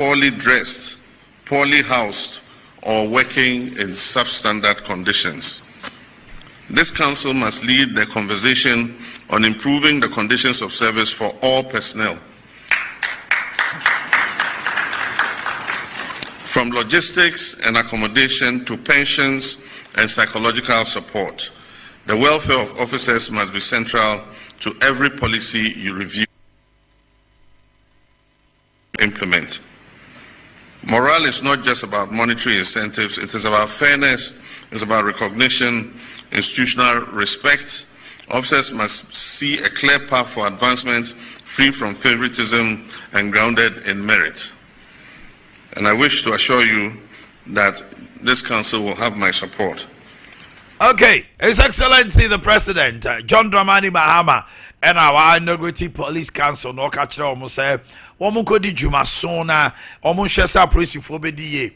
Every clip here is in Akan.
poorly dressed, poorly housed, or working in substandard conditions. This council must lead the conversation on improving the conditions of service for all personnel, from logistics and accommodation to pensions and psychological support. The welfare of officers must be central to every policy you review and implement. Morale is not just about monetary incentives, it is about fairness, it's about recognition, institutional respect. Officers must see a clear path for advancement, free from favoritism and grounded in merit. And I wish to assure you that this council will have my support. Okay, His Excellency the President, John Dramani Mahama, and our Integrity Police Council, no catcher almost said, Omukodi Jumasona, Omushesa Prissy for Bediye.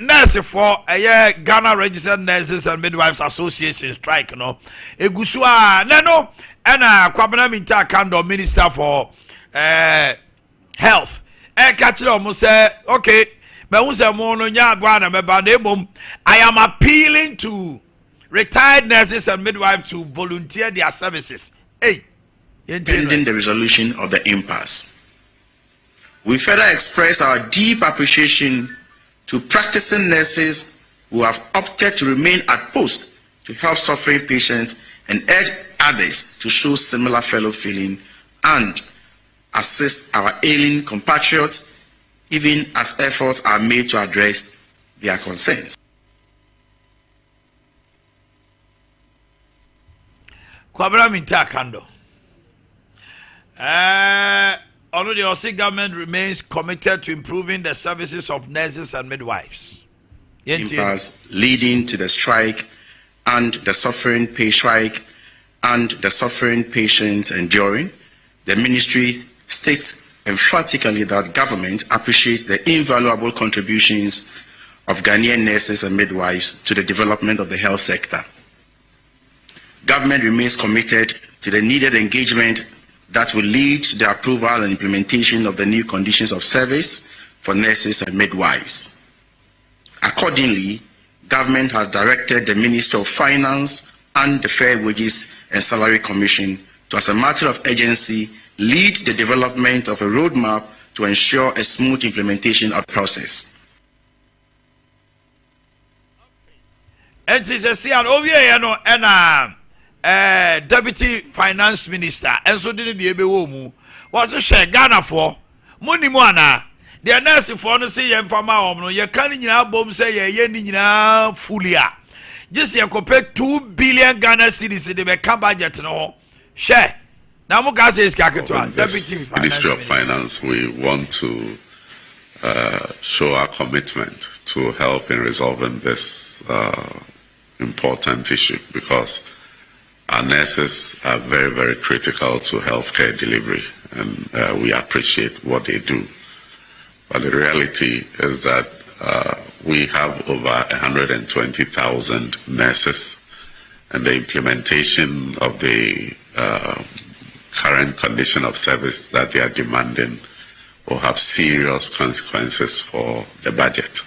Nurse for a year, Ghana Registered Nurses and Midwives Association strike, no. Egusua, Nano, and Kwabena Minta Kando, Minister for Health. Catcher almost said, okay. I am appealing to retired nurses and midwives to volunteer their services. Pending the resolution of the impasse. We further express our deep appreciation to practicing nurses who have opted to remain at post to help suffering patients and urge others to show similar fellow feeling and assist our ailing compatriots even as efforts are made to address their concerns. Kwabena Minta Kando. Although the Aussie government remains committed to improving the services of nurses and midwives. Impasse leading to the strike and the suffering strike and the suffering patients enduring, the ministry states emphatically that government appreciates the invaluable contributions of Ghanaian nurses and midwives to the development of the health sector. Government remains committed to the needed engagement that will lead to the approval and implementation of the new conditions of service for nurses and midwives. Accordingly, government has directed the Minister of Finance and the Fair Wages and Salary Commission to, as a matter of urgency, lead the development of a roadmap to ensure a smooth implementation of the process. And it is a Deputy Finance Minister, and so didn't be able to was a share Ghana for money moana. The nurse for no say and for my you can't bomb say ye fulia. Just you compare 2 billion Ghana cedis in the become budget no share. Now, this Ministry of Finance, we want to show our commitment to help in resolving this important issue because our nurses are very, very critical to healthcare delivery, and we appreciate what they do. But the reality is that we have over 120,000 nurses, and the implementation of the current condition of service that they are demanding will have serious consequences for the budget.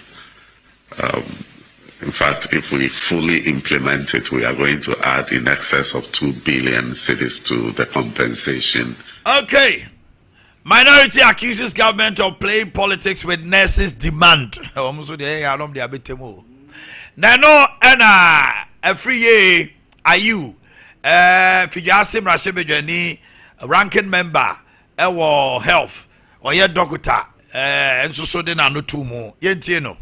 In fact, if we fully implement it, we are going to add in excess of 2 billion cedis to the compensation. Okay. Minority accuses government of playing politics with nurses' demand. Nano and a free year are you? Fijasim Rashebejani, ranking member, health, or yet doctor, and so then I know 2 more. Yentino.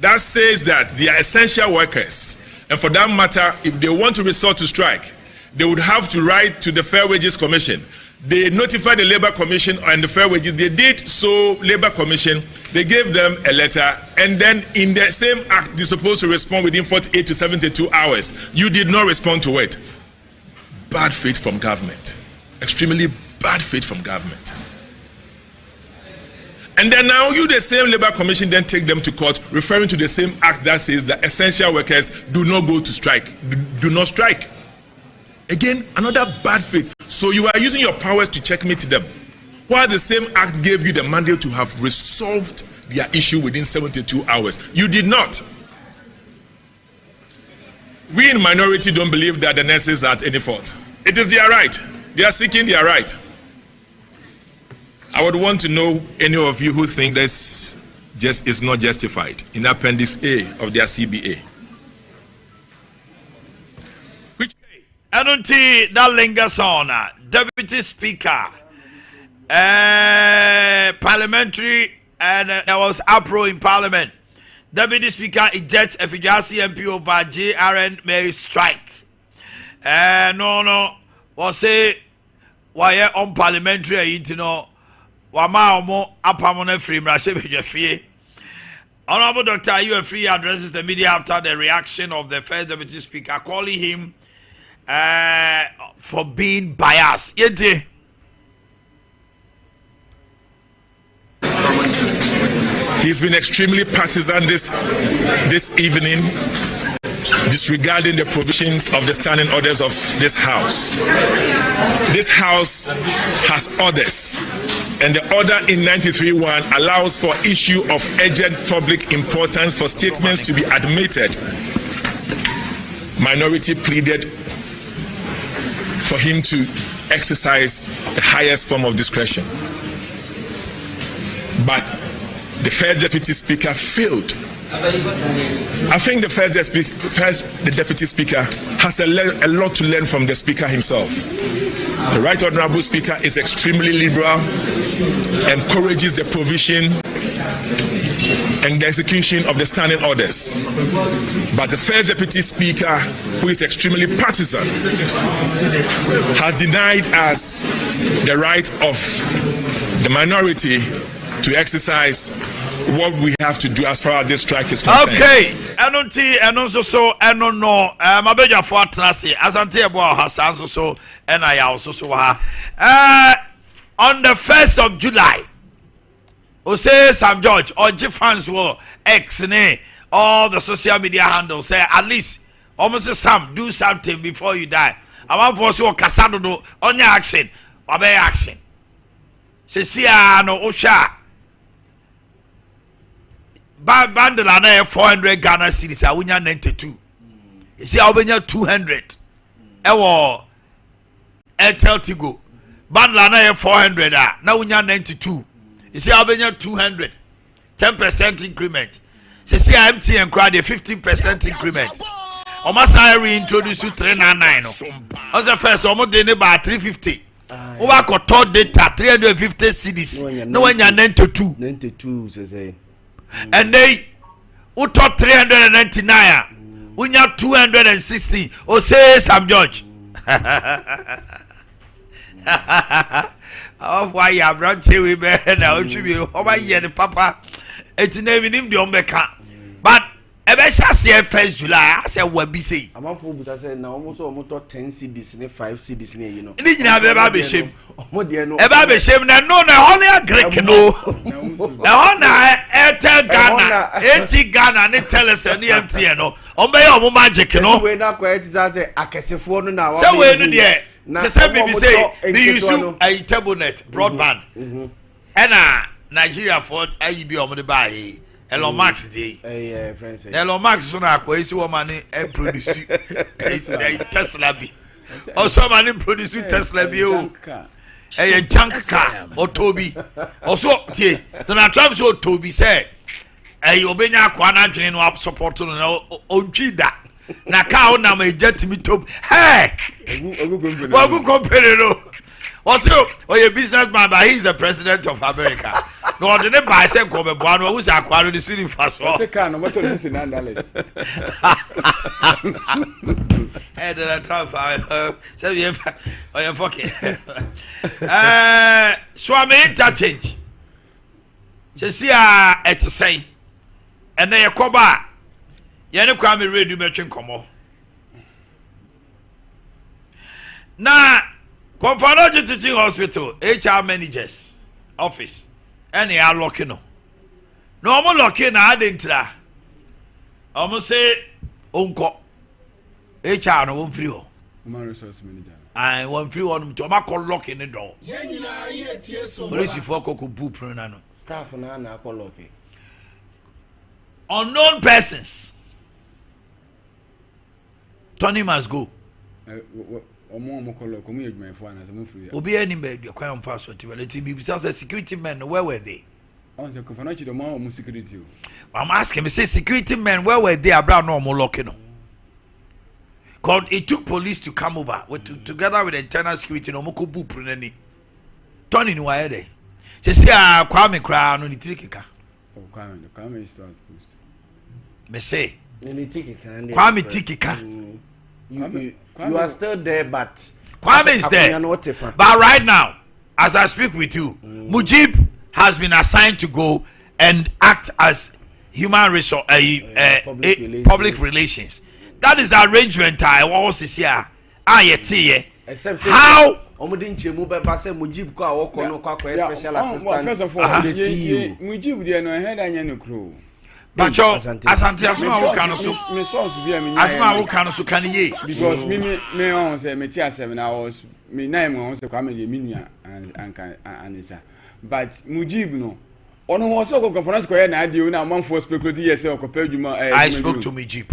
That says that they are essential workers, and for that matter, if they want to resort to strike, they would have to write to the Fair Wages Commission. They notified the Labour Commission and the Fair Wages. They did so. Labour Commission, they gave them a letter, and then in the same act, they're supposed to respond within 48 to 72 hours. You did not respond to it. Bad faith from government, extremely bad faith from government. And then now you, the same Labour Commission, then take them to court, referring to the same act that says that essential workers do not go to strike, do not strike. Again, another bad faith. So you are using your powers to checkmate them. While the same act gave you the mandate to have resolved their issue within 72 hours. You did not. We in minority don't believe that the nurses are at any fault. It is their right. They are seeking their right. I would want to know any of you who think this just is not justified in Appendix A of their CBA. Which Anunti that lingers on. Deputy Speaker, Parliamentary, and there was uproar in Parliament. Deputy Speaker ejects Efficacy MP over JRN May strike. No, was say why on Parliamentary, you know, Wama Omo Apamone Free Mrashe. Honorable Dr. You free addresses the media after the reaction of the first Deputy Speaker, calling him for being biased. Yete. He's been extremely partisan this evening, disregarding the provisions of the standing orders of this House. This House has orders, and the order in 93(1) allows for issue of urgent public importance for statements to be admitted. Minority pleaded for him to exercise the highest form of discretion. But the first Deputy Speaker failed. I think the first Deputy Speaker has a lot to learn from the Speaker himself. The Right Honourable Speaker is extremely liberal, encourages the provision and the execution of the standing orders. But the first Deputy Speaker, who is extremely partisan, has denied us the right of the minority to exercise what we have to do as far as this strike is concerned. Okay, Anunti, and also so, and no, Mabeja for Trasi, Asante Boa Hassan, so, and I also so, on the 1st of July, Ose Sam George, or Jeffans will X, all the social media handles say at least almost Sam, do something before you die. I want for so Casado on your action, obey action. See, no, Osha. Bundle na 400 Ghana cedis a wonya 92. You see how wonya 200. Ewo Airtel Tigo. Bundle na 400 na wonya 92. You see how wonya 200. 10% increment. See MTN crowd 15% increment. Omasa reintroduce you 399. On the first omo dey about 350. Over ko third data 350 cedis. No wonya 92. 92 say. And they who top 399 we have 260 or say Sam George. Oh, why you branch we be now should be over here the papa it's name him the ombeka but ebesha say 1st July I say what be say I'm for but I say now almost 10 CDs 5 CDs you know ni nyina be ba be shame omo de no e ba be shame na no na honey agrek no na honey Airtel Ghana 80 Ghana ne Telesen ne MTN no ombe ya omo magic no we na kwa it say akesefo no na say we no de say be say the use a table net broadband and Nigeria for IB omo de buy Elon Musk dey friends Elon Musk so na akwa isi woman e produce Tesla bi also man produce Tesla bi o a junk car or Toby also tie Donald Trump so Toby say obenya akwa na adwene no support no ontwi da na car na ma jet me top hey ogu company no also a businessman but he's the president of America no ordinary by say ko be boa no who say akwa no the swing fast say car no motor is $9 hey Donald Trump say you fucking so I mean interchange she see et say and then yakoba ye ne kwa me ready betwen komo na Confederate Teaching Hospital HR managers office and they are locking no omo locking na adentra omo say onko HR no won free ho human resource manager I want free one to ma call lock in the door. Police for cocoa boo prunano. Staff na call lock. Unknown persons. Tony must go. Obi any bed your crime fast what you be security men where were they? I'm asking me say security men where were they about normal locking? God, it took police to come over together with the internal security no moko bu prunani. Tony no why they? She say Kwame cry no the tikika. Oh Kwame is start post. Me say Kwame tikika. You are still there, but Kwame is there. But right now, as I speak with you, Mujib has been assigned to go and act as human resource, public relations. That is the arrangement I was here. Except how Mujib special assistant. First of all, the CEO. Mujib there no head anya no. Bacho asante asma wo kan so me source bia me asma wo kan so kan ye because me on say me tia 7 hours me 9 on say Kwame dey minia anisa but Mujib no ono wo so ko conference ko na ade o na manfo speculate yes o ko paduma I spoke to Mujib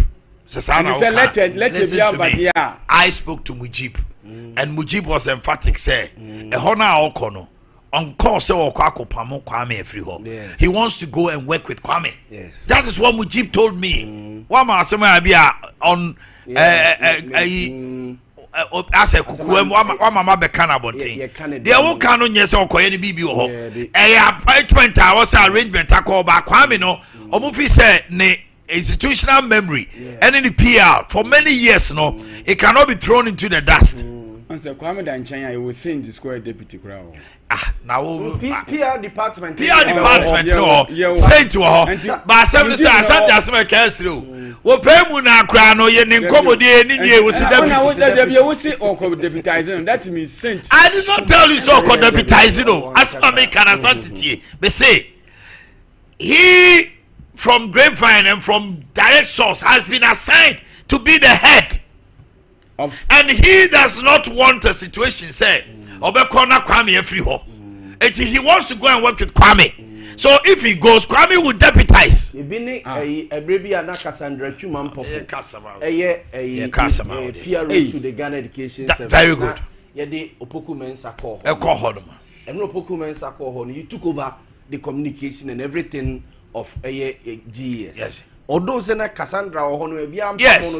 I spoke to Mujib and Mujib was emphatic say e hona okono on course Kwame free home. He wants to go and work with Kwame. Yes. That is what Mujib told me. One man on as a kuku one mama be canabonting. They won't canon yes or any BB or a appointment was arrangement I call back Kwame no Omufi said ne institutional memory and in the PR for many years no it cannot be thrown into the dust. Answer Kwame Danchanya he was saying to square deputy crowd. Now PR department no say to her but some say asante castle wo pay mu na kra no ye ne nkomodi ni nie wo deputy wo say deputizing that means sent. I did not tell you so deputizing no asma me can asante be say he from grapevine and from direct source has been assigned to be the head and he does not want a situation say Obekona Kwame free ho. He wants to go and work with Kwame. So if he goes, Kwame will deputize. Ebini Ebrebi ana Cassandra Chumampo. Kasama PRO to the Ghana Education Service. Very good. Yede Opoku Mensa call. And Opoku Mensa call. You took over the communication and everything of GES. Yes. Although Sena Cassandra or Hono Biam, yes,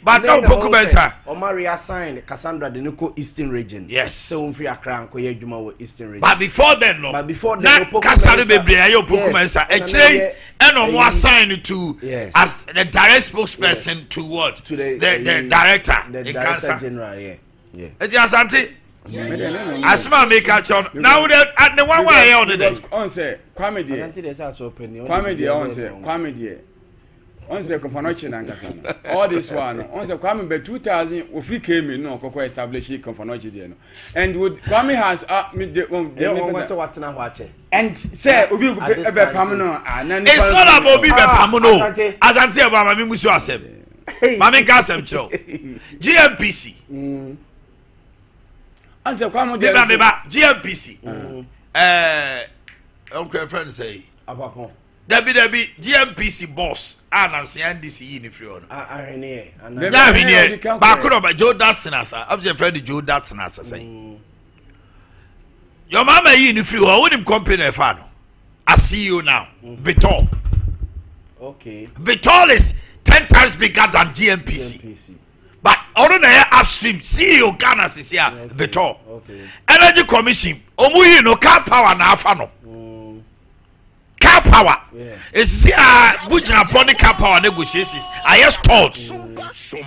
but no Pokubensa. Omaria signed Cassandra the Nuko Eastern region. Yes, so free Akran Koye Juma Eastern region. But before then, no. But before then, Cassandra Bebrea, yo Pokubensa. Actually, and more assigned to as the direct spokesperson to what to the director, the director general. Yeah. It's Asante. Asma make a chon. Now at the one way on the day. On say Kwame there. Kwame there on say Kwame there. On say Confanoche and Kasana. All this one. On say Kwame be 2000 we came in no koko establish Confanoche there no. And would Kwame has and say obi go be pamno it's not about obi be pamno. Asante aba mami musu asem. Mami ka asem chro. GMPC. Answer Kwame there. GMPC. Okay, friend say. Abapon. Debi GMPC boss. Nancy NDC in free on. Arene. Ba ko ba Joe Datson asa. I'm your friend Joe Datson asa say. Your mama in free on. When him company fa no. I see you now. Vitor. Okay. Vitor is 10 times bigger than GMPC. But other than upstream, CEO Ghana is here, Vitor. Okay. Energy Commission, Omuyi no car power na afano. Car power. It's here, Bujana upon the car power negotiations. I just told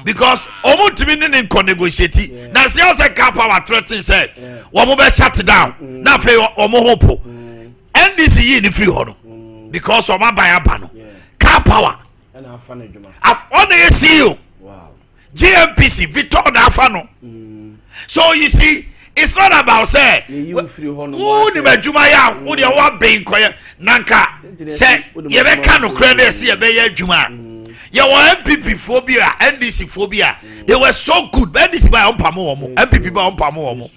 because Omu Timinin in negotiating. Now, see, also car power threatening said, Wamobe shut it down. Now, pay Omo Hopo. NDC in the free honor because Oma Bayabano. Car power. And I've only CEO. GMPC Vitor Dafano. So you see, it's not about say who the Bajumaya, who the one being quiet, Nanka say, you can no credit, see a bay Juma. Your MPP phobia, NDC phobia. They were so good. NDC by Ompamo, MPP by Ompamo.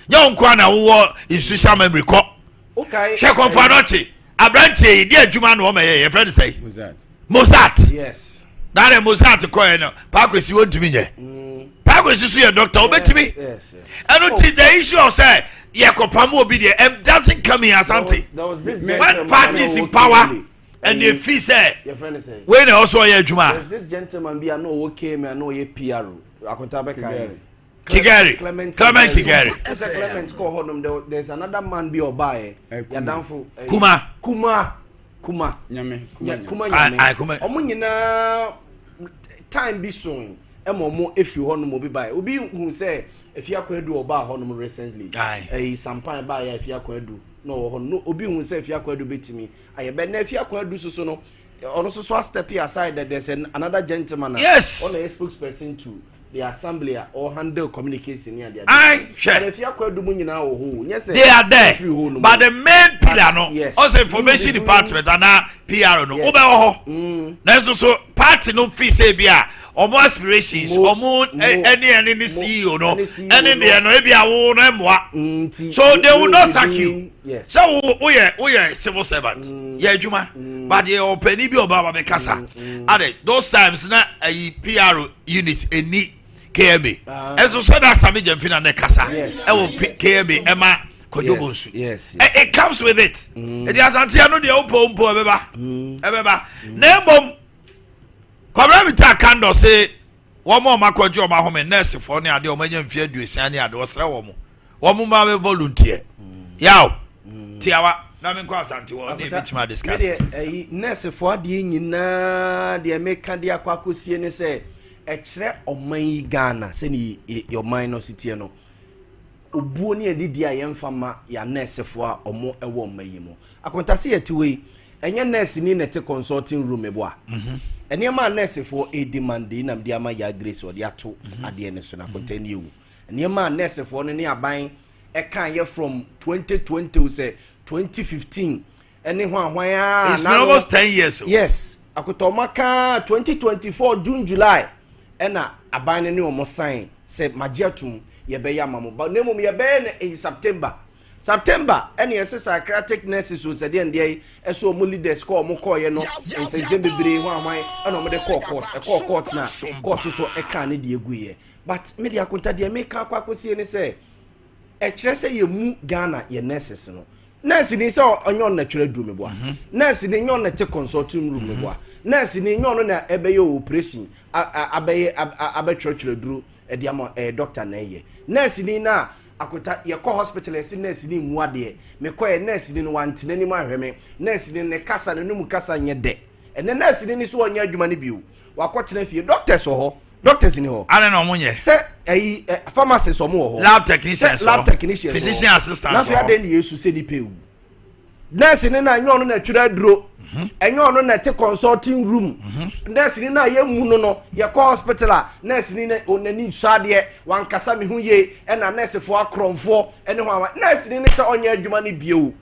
Young Kwana who is social memory call. Okay. Check on Fanochi. Abranche, dear Juman woman, your friend say. Mozart. Yes. Now the Mozart coin. Parkway, you want to me. Parkway, you see a doctor, obey to me. Yes. I don't think the issue of say, Yakopamo will be there. And doesn't come here as something. There was this when parties in power. And the fee say, your friend is saying, when also a Juma. This gentleman be I know what came and know a PR. Akontabeka. Kigari. Clement Kigari. As a Clement call him, there's another man be or buy. Yadanfu. Kuma. Nyame. Omunyina time be soon. Emo if you want to be by. Obi who say if you are going to do about honum recently. A Sompa buy if you are going to do. No, Obi who say if you are going to be to me. I bet if you are going to do so no. Also, so step aside that there's another gentleman. Yes. On a spokesperson to the assembly or handle communication near the. If you are going to do now, yes, they are there. But the main pillar, no. Yes. Also, information department and now PR no. Obe then so party no fee say bia. Omo aspirations, omo any CEO no, any there no ebi awo no emwa. So they will not sack you. Yes. So we civil servant. Yeah, Juma. But the open ibi obaba be kasa. Ade those times na a PR unit any KMB. And so that Sami Jemfina ne kasa. Yes. E will KMB Emma Kojobosu. Yes. It comes with it. It is antiano de opo ebeba. Ebeba. Nembom Kwabra ta kando say wo mo makwaji o ma home nurse for ne ade o manya mfie aduosia ne ade o sere wo mo. Wo mo ma be volunteer. Yaw. Tiawa na me kwa asante wo ne bichima discuss. Nurse for ade nyina de meka de akwakosie ne say e kire oman Ghana se ni your minor city no. Obuo ne adidi a yemfa ma ya nurse for omo ewo omayi mo. Akontase yetiwe enye nurse ni nete consulting room ebo a. Enema nurse for a demand na mde ama ya grace or dia to ade ne so na contain you. Enema nurse for no ne aban e kan ye from 2020 say 2015 ene ho ahwan a it's been almost 10 years so. Yes akotomaka 2024 June July ena aban ne omo sign say magiatum ye be ya mamo but nemum ye be in September any psychiatric nurses who said and dey so mo leaders call mo call ye no and say bebre ho ahwan and o mo de call court na court so e kan ne de eguye but media konta de make akwakosie ne say e kire say ye mu Ghana ye nurses no nurse ni say onyo na twere duru meboa nurse ni nyo na te consulting room meboa nurse ni nyo no na ebe ye operation abetwere duru e de ama doctor na ye nurse ni na akota ye ko hospital esi nurse ni mu ade me ko ye nurse ni no wantene ni ma hweme nurse ni ne kasa ne num kasa nye de ene nurse ni so onya adwuma ne biu wakotena fie doctors ho doctors ni ho ane no munye se pharmacists ho mo ho lab technicians physician assistants na so ade ni yesu se ni pewu nurse ni na nyo no na twira duro enyo no na te consulting room nurse ni na ye mu no ye ko hospital nurse ni na onani nsade wan kasa me hu ye e na nurse fo akromfo ene ho nurse ni se onya adwuma ni biu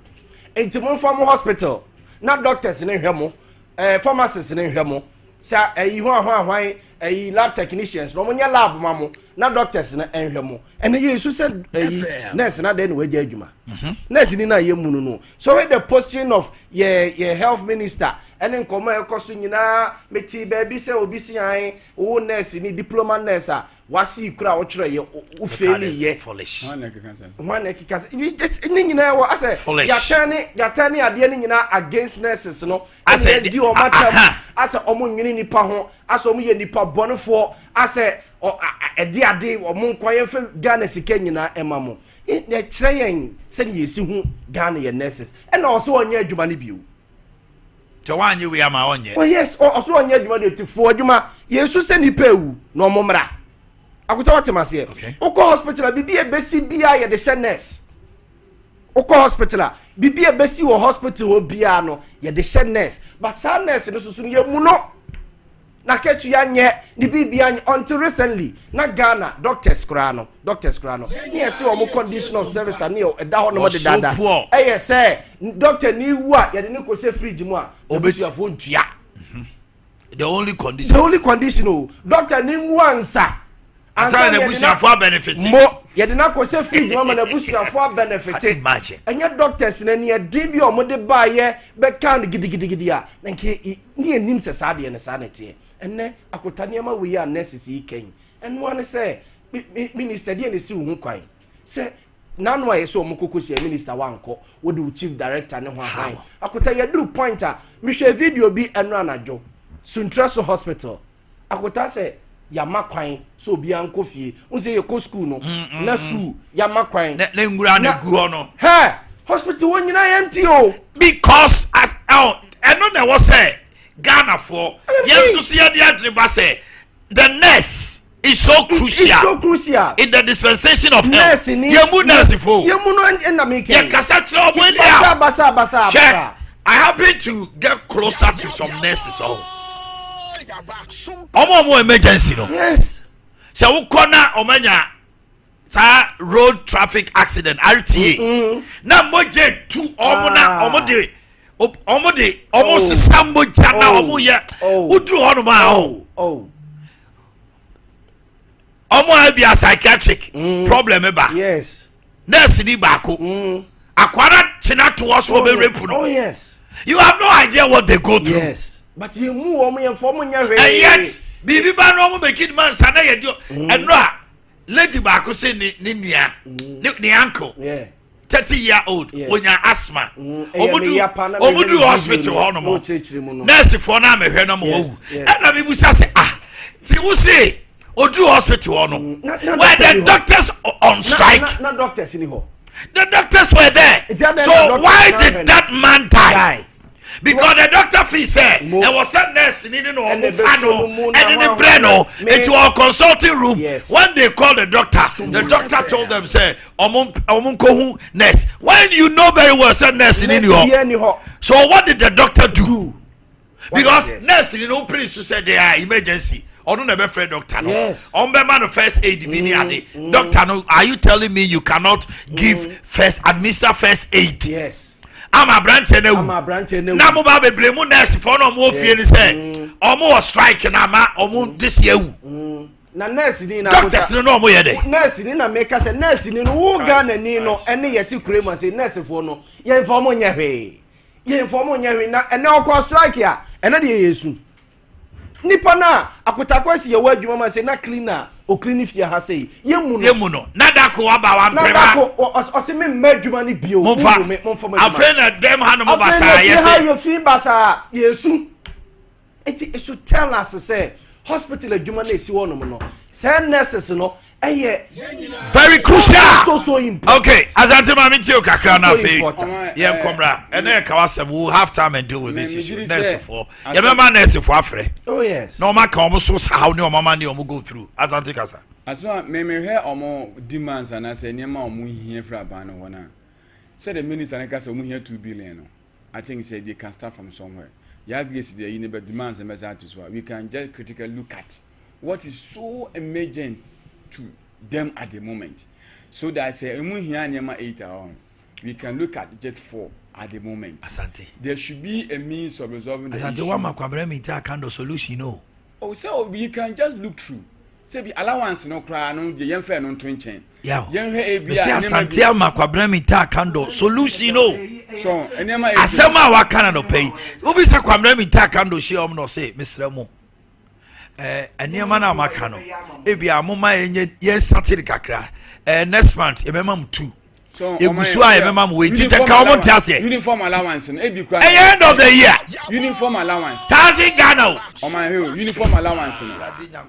enti mo fam hospital na doctors ni hwemo pharmacists ni hwemo sa hu ahwan lab technicians no nya lab mamo na doctors na enhwemo ene ye su said nurse na den waje adwuma nurse ni na ye munu no so with the posting of ye health minister ene nkomo ekoso nyina meti baby say obi si an wo nurse ni diploma nurse a wasi kura wo kire ye wo faili ye foolish one ekikase ni nyina wo ase yatani ade ni nyina against nurses no ase di o matam ase omo nwini nipa ho ase omo ye nipa bonfo ase ade omo nkwaye fe Ghana sika nyina emamo ne kire yen se ne yesi hu Ghana ye nurses e na oso onya adwuma ne biu to wanye we ama onye oh yes oso onya adwuma de tifo adwuma yesu se nipa ewu na omo mra akuta watemase oko hospital bibi ebesi bia ye de nurse oko hospital bibi ebesi wo hospital wo bia no ye de nurse but sa nurse no susu ye mu no na ketu ya nye ni bibia until recently na Ghana doctors kra no here say omo condition of service ani e da ho no mo de dada eh say doctor ni wu a ye de ne ko se fridge mu a obesu afo ntua The only condition. Oh, Doctor Ningwansa. And the bush for benefit. Mo, yet na ko se feed mama na bush for benefit. Imagine. And your doctors na near DB or mode buy be can gidi a. Nanke ni nim se sade na sanity. And ne akotaniama we are necessary ken. And one say minister dey na si hu kwan. Say nanu aye so omukoko se minister wanko wo the chief director ne ho ahan. Akota ye do pointer. Me hwe video bi enu anajo. Suntraso hospital. Akota say yama kwan so obi anko fie unse ye ko school no na school yama kwan na ngura na gu ono he hospital won nyina empty o because as eno na wo say Ghana for yenso se ye dia driba say the nurse is so crucial in the dispensation of health yemu nurse fo yemu no na make ye kasa kire omo dia basa I happen to get closer to some nurses Omo emergency no. Yes. So we corner omanya sa road traffic accident RTA. Na moje tu omo na omo de sambo jana omo ye. Udru hono ma omo be a psychiatric problem eba. Yes. Nurse ni baako. Akwara china to us obe rape no. Oh yes. You have no idea what they go through. Yes. But you move on your form on your and yet bibi ba no make it man sana ye dio enro a lady ba ko say ni nua ni uncle 30-year-old onya asthma omudu hospital hono mo nurse for na me hwe no mo and na bibu say ti wo say odu hospital hono where the doctors on strike na doctors in ho the doctors were there so why did that man die? Because the doctor fee said there was a nurse in the brain into our consulting room. Yes. When they called the doctor told them, say, nurse. When you know very well, said nurse in the so what did the doctor do? Because nurse in the priest said they are emergency. Or no be friend doctor no. Yes. On be man first aid doctor no. Are you telling me you cannot administer first aid? Yes. I'm a branch and na mo ba be blame nurse for no mo fie ni say omo was strike na ma omo this year na nurse ni na doctors no omo ye dey nurse ni na make say nurse ni no wo Ghana ni no ene yeti kurema say nurse for no ye inform nya hwe na ene okọ strike ya ene de yesu nipa na akotakwasi ye wadwuma ma say na cleaner o clean fie ha say yemu no na da ko aba wa mpema na ko o se me madwuma ni bio momfa afena dem ha no mo basa yes say you feel basa yesu it should tell us say hospital adwuma na esi wono no say nurses no very crucial so important. Okay azante ma mi tio kakra na fe ye komra ene ka wasem we have time and deal with this issue nurse for ye mama nurse for afre oh yes no ma ka omo so how ne mama ne omo go through azante kasa asma me he omo demands and say niam omo hia fra ban no wona say the minister na kasa omo hia 2 billion no I think say they can start from somewhere ya grace there you never demands and message as well we can just critically look at what is so emergent to them at the moment so that I say we can look at just 4 at the moment. Asante. There should be a means of resolving the issue. Kind of solution, no. Oh, so we can just look through. Say the allowance no cry no the young fair no twinchen. Yeah. Asante makwabremita kando solution no. So enema asema wa kana no pay. Obi sa kwabremita kando she om no say Mr. Mo. Eniema na maka no ebi amoma ye started kakra next month e memam 2 so egusu a e memam we tita ka omo tiase uniform allowance no ebi kwa end of the year uniform allowance 1000 Ghana o my uniform allowance no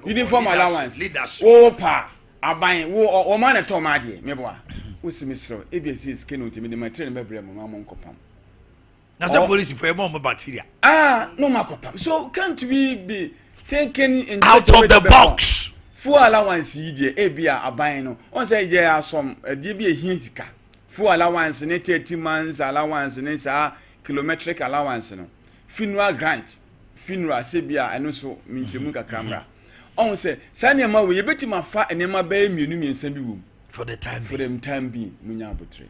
uniform allowance o pa aban wo o ma na to ma de meboa wo simisro ebi esi skin no timi de material me brem no amon kopam na say police for e mo bacteria no makopam so can't we be taken in out of the box full allowance ye ebia aban no on say je asom de bi ehika full allowance ne 30 months allowance ne sa kilometric allowance no funeral grant funeral sebia eno so minchemu kakramra on say sanema we yebetima fa enema ba mienu miensa bi wom for the time be munya abotre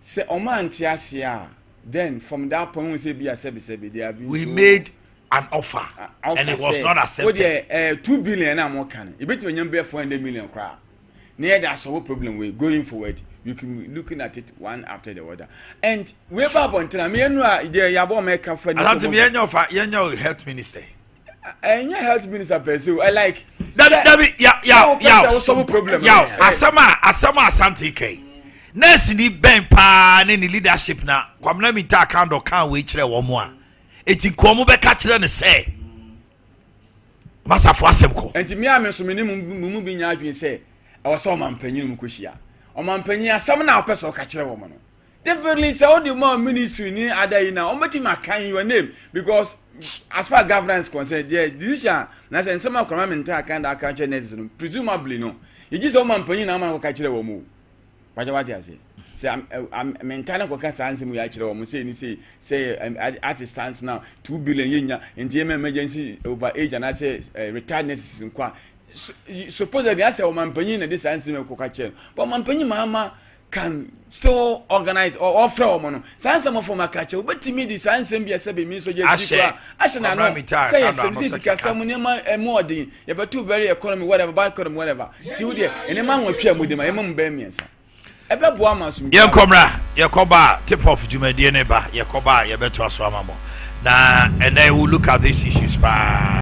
say o man tiase a then from that point we say be a sebi they have been we made an offer and it was not accepted. 2 billion am can. You bet when you 400 million crowd. Near that's our problem with going forward. You can be looking at it one after the other. And we're about on time. Me and Yabo make a friend. I to be your health minister. And your health minister pursue. I like that. Yeah. Some problem. Asama Asante K. Nurse ni ben pa ne leadership na kwamna mi ta account or can we kire wo mo a eti komo be ka kire ne say masafo asem ko enti mi ameso me ne mu bi nya adwen say e was o mampanyin mu kohia o mampanyin asem na opeso ka kire wo mo no definitely say all the more ministry ni adai na o meti ma kan your name because as far as governance concerned there decision na say nsema kwama mental account account necessary presumably no you just o mampanyin na ma ka kire wo mo what I say I'm mentally working science we actually almost say at stands now 2 billion yen in the emergency over age and I say retiredness in qua supposedly I say man penny this science me kokache but man penny mama can still organize or offer woman science some for my catch but to me the science be say be me so just I know say some more din you be too very economy whatever bad economy whatever till there any man will pay with them be me Yekomra, Yakoba, tip off Jumedi neba, Yakoba, Yabeto Aswamamo. Now, and then we'll look at these issues.